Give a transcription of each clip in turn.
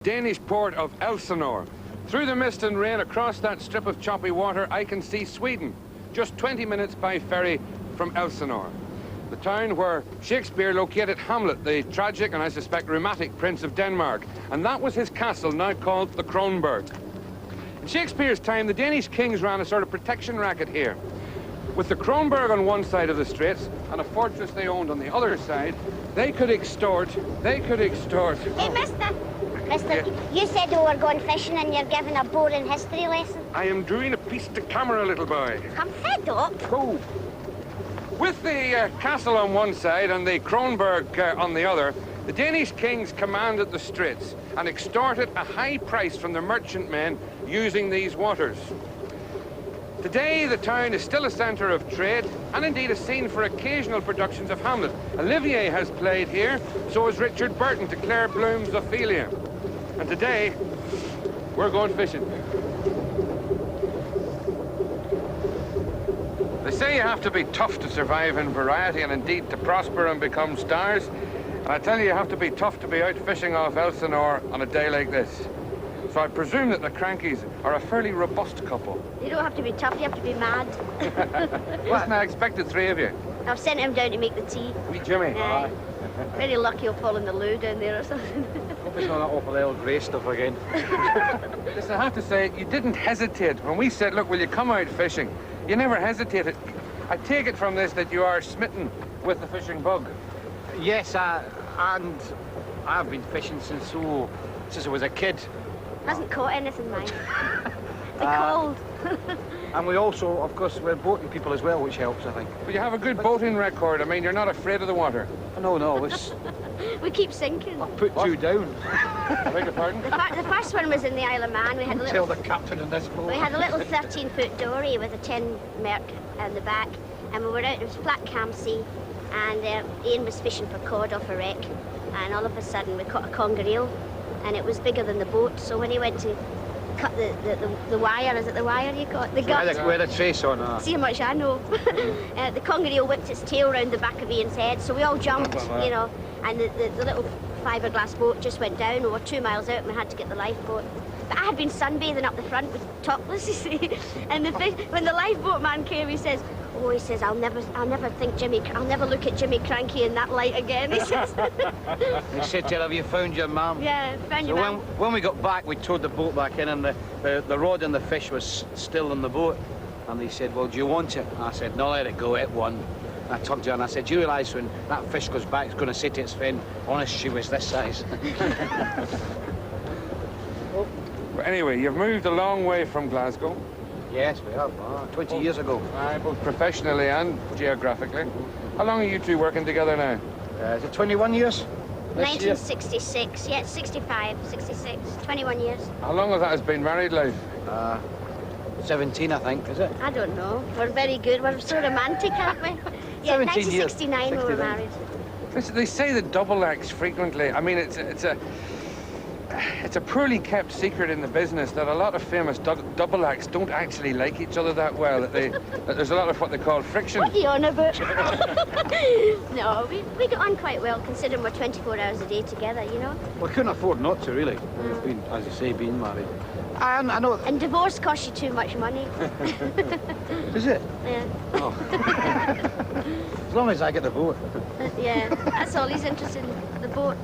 Danish port of Elsinore. Through the mist and rain across that strip of choppy water, I can see Sweden, just 20 minutes by ferry from Elsinore. The town where Shakespeare located Hamlet, the tragic and I suspect rheumatic Prince of Denmark. And that was his castle, now called the Kronborg. In Shakespeare's time, the Danish kings ran a sort of protection racket here. With the Kronborg on one side of the straits and a fortress they owned on the other side, they could extort. Hey, Mister, you said you were going fishing and you're giving a boring history lesson. I am doing a piece to camera, little boy. I'm fed up. Go. With the castle on one side and the Kronborg on the other, the Danish kings commanded the straits and extorted a high price from the merchantmen using these waters. Today, the town is still a centre of trade and indeed a scene for occasional productions of Hamlet. Olivier has played here, so has Richard Burton to Claire Bloom's Ophelia. And today, we're going fishing. They say you have to be tough to survive in variety and indeed to prosper and become stars. And I tell you, you have to be tough to be out fishing off Elsinore on a day like this. So I presume that the Crankies are a fairly robust couple. You don't have to be tough, you have to be mad. Listen, I expected three of you. I've sent him down to make the tea. Wee Jimmy. Very lucky he'll fall in the loo down there or something. Hope it's not that awful old grey stuff again. Listen, I have to say, you didn't hesitate. When we said, look, will you come out fishing? You never hesitated. I take it from this that you are smitten with the fishing bug. Yes, and I've been fishing since I was a kid. Hasn't caught anything, mine. The cold. And we also, of course, we're boating people as well, which helps, I think. But you have a good boating record. I mean, you're not afraid of the water. No, it's... We keep sinking. I'll put you down. I beg your pardon? The first one was in the Isle of Man. We had a Tell little, the captain in this boat. we had a little 13-foot dory with a tin merc on the back, and we were out. It was flat calm sea, and Ian was fishing for cod off a wreck, and all of a sudden we caught a conger eel, and it was bigger than the boat. So when he went to cut the wire, is it the wire you got? The gut. With a trace on. See how much I know. The conger eel whipped its tail round the back of Ian's head, so we all jumped, you know, and the little fiberglass boat just went down. We were 2 miles out and we had to get the lifeboat. But I had been sunbathing up the front with topless, you see. And when the lifeboat man came, he says, I'll never look at Jimmy Cranky in that light again, he says. He said to her, have you found your mum? Yeah, found your mum. When we got back, we towed the boat back in, and the rod and the fish was still in the boat. And he said, well, do you want it? I said, no, let it go, it won. I talked to her and I said, do you realise when that fish goes back, it's going to say to its friend, honest, she was this size. But anyway, you've moved a long way from Glasgow. Yes, we have. 20 years ago. Both professionally and geographically. How long are you two working together now? Is it 21 years? 1966, yeah, 65, 66, 21 years. How long of that has been married life? 17, I think, is it? I don't know. We're very good. We're so romantic, aren't we? Yeah, 1969 we were married. Listen, they say the double acts frequently. I mean, it's a poorly kept secret in the business that a lot of famous double acts don't actually like each other that well. That there's a lot of what they call friction. What are you on about? No, we get on quite well, considering we're 24 hours a day together, you know? We couldn't afford not to, really. We've been, as you say, being married. I know. And divorce costs you too much money. Is it? Yeah. Oh. As long as I get the boat. Yeah, that's all he's interested in, the boat.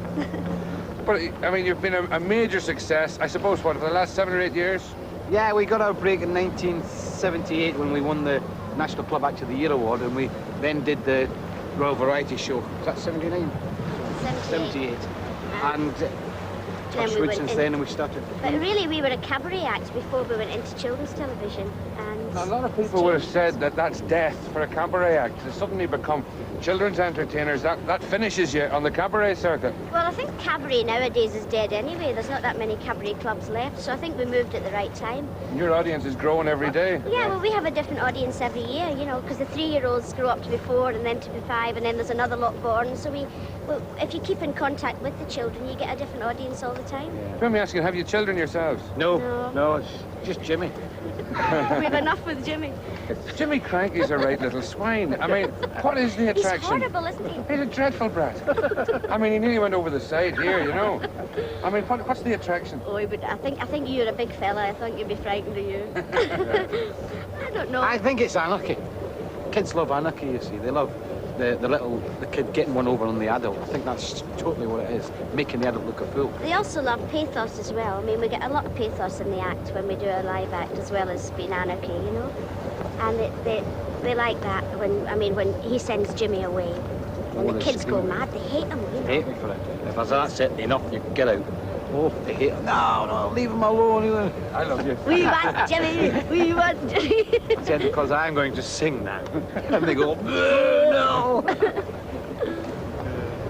But, I mean, you've been a major success, I suppose, what, for the last 7 or 8 years? Yeah, we got our break in 1978 when we won the National Club Act of the Year award, and we then did the Royal Variety Show. Was that 79? 78. And touched wood since then, and we started. But really, we were a cabaret act before we went into children's television. And a lot of people would have said that that's death for a cabaret act. To suddenly become children's entertainers, that finishes you on the cabaret circuit. Well, I think cabaret nowadays is dead anyway. There's not that many cabaret clubs left, so I think we moved at the right time. And your audience is growing every day. Yeah, well, we have a different audience every year, you know, because the 3-year-olds grow up to be 4 and then to be 5, and then there's another lot born. So if you keep in contact with the children, you get a different audience all the time. Let me ask you, have you children yourselves? No, it's just Jimmy. We've enough. with Jimmy. Jimmy Cranky's a right little swine. I mean, what is the attraction? He's horrible, isn't he? He's a dreadful brat. I mean, he nearly went over the side here, you know. I mean, what's the attraction? Oh, but I think you're a big fella. I think you'd be frightened of you. I don't know. I think it's anarchy. Kids love anarchy, you see. They love the kid getting one over on the adult. I think that's totally what it is, making the adult look a fool. They also love pathos as well. I mean, we get a lot of pathos in the act when we do a live act, as well as being anarchy, you know. And they like that when he sends Jimmy away, and the kids go mad. They hate him, you know. Hate me for it. If that's it, enough, you get out. Oh, they hate him. No, leave him alone. I love you. We want Jimmy. We want Jimmy. Said because I'm going to sing now, and they go, no.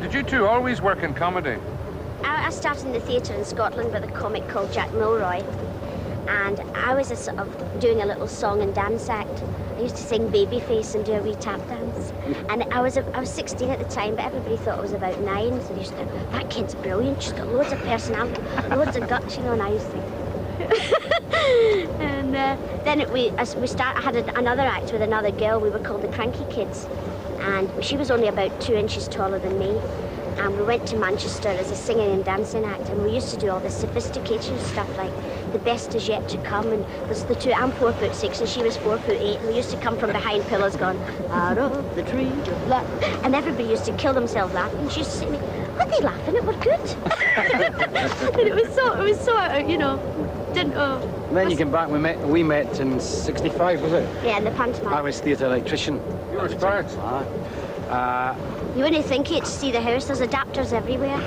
Did you two always work in comedy? I started in the theatre in Scotland with a comic called Jack Milroy, and I was doing a little song and dance act. I used to sing Babyface and do a wee tap dance. And I was 16 at the time, but everybody thought I was about 9. So they used to think, that kid's brilliant. She's got loads of personality, loads of guts, you know. And I used to. And then I had another act with another girl. We were called the Cranky Kids, and she was only about 2 inches taller than me. And we went to Manchester as a singing and dancing act, and we used to do all this sophisticated stuff like The Best Is Yet to Come, and there's the two. I'm 4'6", and she was 4'8", and we used to come from behind pillars going, out of the tree of life, and everybody used to kill themselves laughing. And she used to say to me, what are they laughing at? We're good. And it was so, you know, didn't. And then you came back. We met in '65, was it? Yeah, in the pantomime. I was theatre electrician. You were Sparks. You wouldn't think it to see the house. There's adapters everywhere.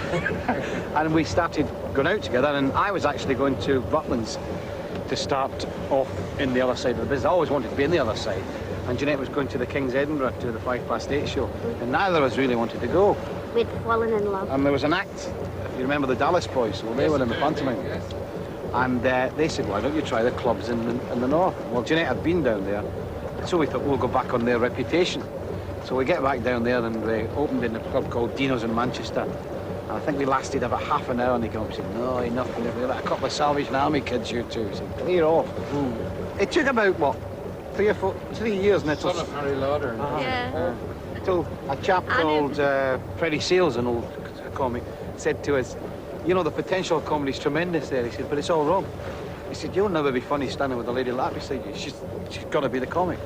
And we started going out together, and I was actually going to Butlins to start off in the other side of the business. I always wanted to be in the other side. And Jeanette was going to the King's Edinburgh to the 8:05 show, and neither of us really wanted to go. We'd fallen in love. And there was an act, if you remember the Dallas Boys, well, they were in the pantomime. And they said, why don't you try the clubs in the north? Well, Jeanette had been down there, so we thought we'll go back on their reputation. So we get back down there, and we opened in a club called Dino's in Manchester. And I think we lasted about half an hour, and they came up and said, no, enough. We're like a couple of Salvation Army kids, you two. So clear off. It took about, what, 3 years, Nicholas? Son of Harry Lauder. Yeah. Till a chap called Freddie Sales, an old comic, said to us, you know, the potential of comedy's tremendous there. He said, but it's all wrong. He said, you'll never be funny standing with a lady lap beside you. She's got to be the comic.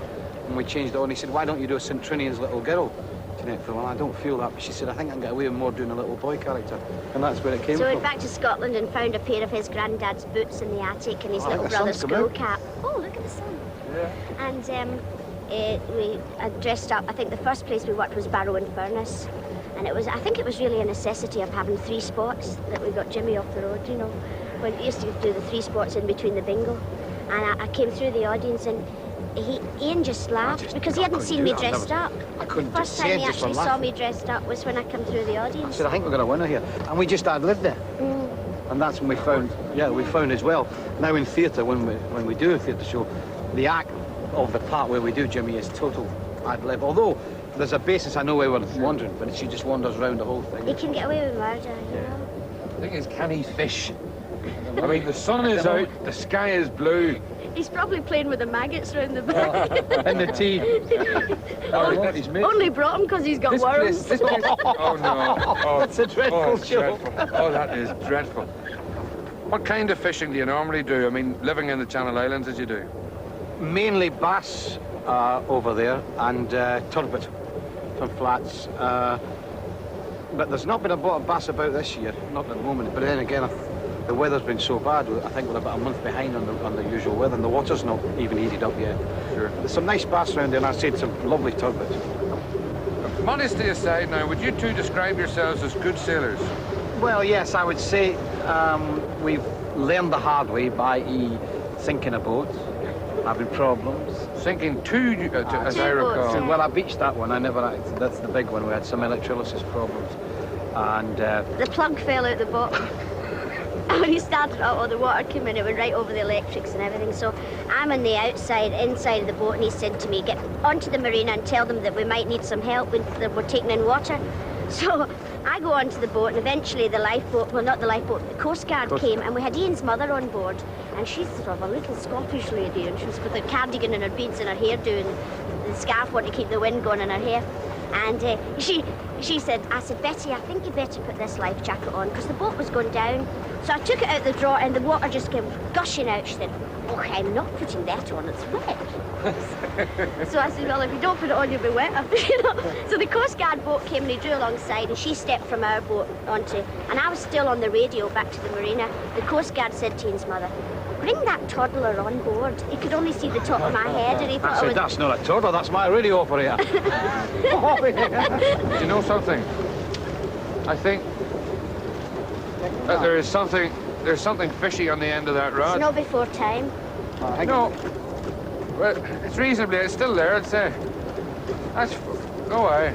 And we changed it on. He said, why don't you do a St. Trinian's little girl? Jeanette said, well, I don't feel that. But she said, I think I can get away with more doing a little boy character. And that's where it came So we from. went back to Scotland and found a pair of his granddad's boots in the attic and his little brother's school cap. Oh, look at the sun. Yeah. And we dressed up. I think the first place we worked was Barrow and Furnace. And I think it was really a necessity of having 3 spots that we got Jimmy off the road, you know. When we used to do the 3 spots in between the bingo. And I came through the audience, and Ian just laughed because he hadn't seen me dressed up. I couldn't. The first time he actually saw me dressed up was when I came through the audience. I said, I think we're going to win her here. And we just ad-libbed there. And that's when we found as well. Now in theatre, when we do a theatre show, the act of the part where we do Jimmy is total ad-lib. Although there's a basis, I know where we're wandering, but she just wanders around the whole thing. He can get away with murder, you know. The thing is, can he fish? I mean, the sun is out, the sky is blue. He's probably playing with the maggots round the back. And the tea. Only brought him because he's got worms. This place, oh no. Oh, that's a dreadful show. Dreadful. Oh, that is dreadful. What kind of fishing do you normally do? I mean, living in the Channel Islands as you do? Mainly bass over there, and turbot from flats. But there's not been a lot of bass about this year, not at the moment. But then again, the weather's been so bad. I think we're about a month behind on the usual weather, and the water's not even heated up yet. Sure. There's some nice bass around there, and I said some lovely turbot. Modesty aside now, would you two describe yourselves as good sailors? Well, yes, I would say we've learned the hard way, i.e. sinking a boat, having problems. Sinking two, as I recall. Yeah. Well, I beached that one. That's the big one. We had some electrolysis problems. And The plug fell out the bottom. And when he started out, all the water came in, it went right over the electrics and everything. So I'm on the inside of the boat, and he said to me, get onto the marina and tell them that we might need some help. We're taking in water. So I go onto the boat, and eventually the lifeboat, well, not the lifeboat, the Coast Guard came, and we had Ian's mother on board, and she's sort of a little Scottish lady, and she was with her cardigan and her beads and her hairdo, and the scarf one to keep the wind going in her hair. And she said, I said, Betty, I think you better put this life jacket on, because the boat was going down. So I took it out the drawer, and the water just came gushing out. She said, oh, I'm not putting that on, it's wet. So I said, well, if you don't put it on, you'll be wet. You know? So the Coast Guard boat came, and he drew alongside, and she stepped from our boat onto, and I was still on the radio back to the marina. The Coast Guard said to Ian's mother, bring that toddler on board. He could only see the top of my head, and he thought I said, that's not a toddler, that's my radio operator. Do you know something? I think that there's something fishy on the end of that rod. It's not before time. No. Well, it's reasonably, it's still there, I'd say. That's... Oh, aye.